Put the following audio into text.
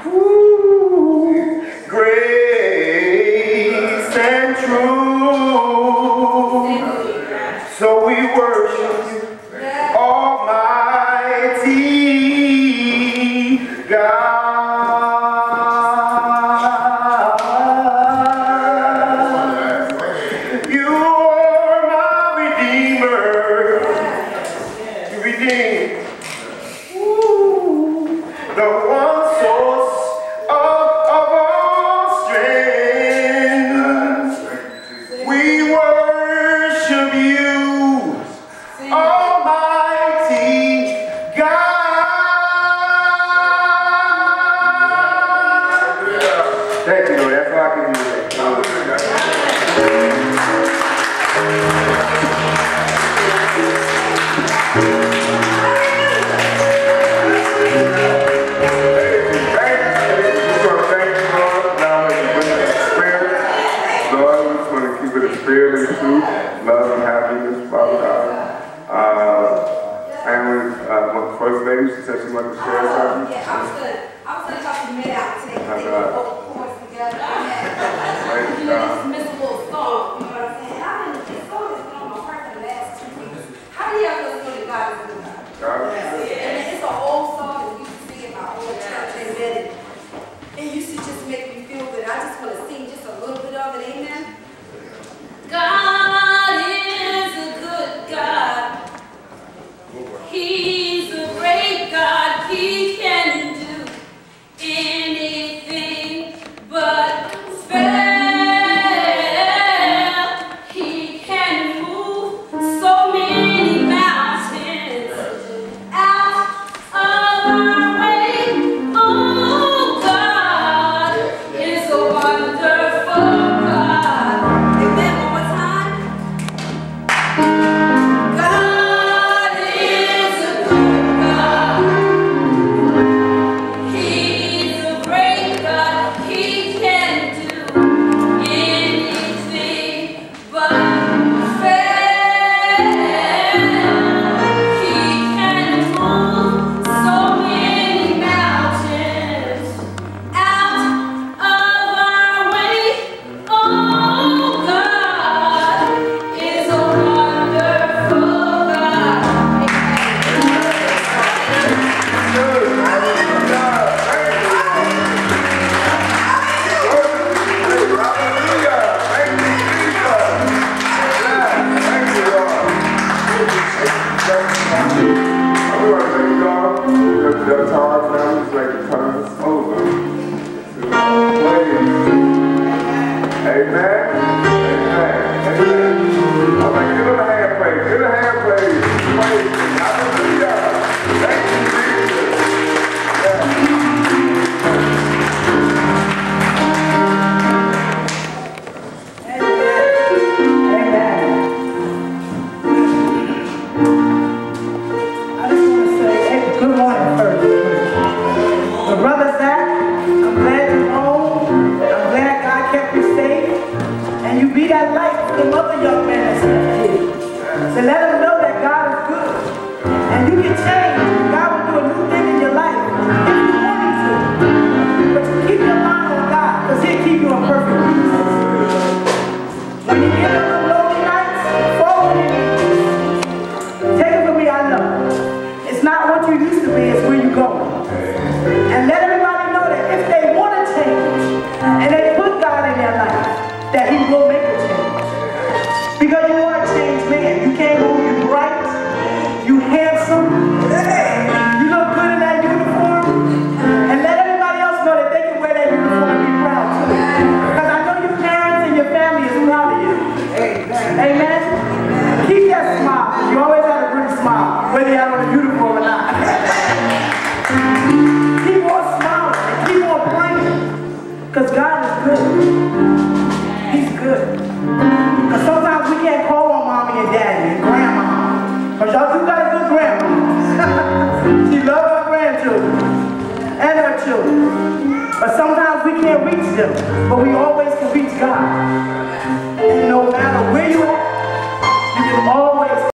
Ooh, grace and truth. So we worship you, Almighty God. You are my Redeemer. You redeem. The one source of all strength. We worship you, Almighty God. Thank you, Lord. That's all I can do. Spirit and truth, love and happiness, Father God. And when First Lady, she said she wanted to share something. Yeah, I was going to talk to Mid out today. They both chords together. You know, just miss a little song. You know what I'm saying? I've been this song has been on my heart for the last 2 weeks. How do y'all feel that God is good? God is good. And it's an old song that we used to sing in my old church. Amen. It used to just make me feel good. I just want to sing just a little bit of it. Amen. God is a good God. He's a great God. He can do anything but fail. He can move so many mountains out of our way. Oh, God is a wonderful God. Amen. One more time. God is a good God. He's a great God. He can do anything but fail. He can move so many mountains out of our way. Oh, God is a wonderful God. But sometimes we can't reach them, but we always can reach God.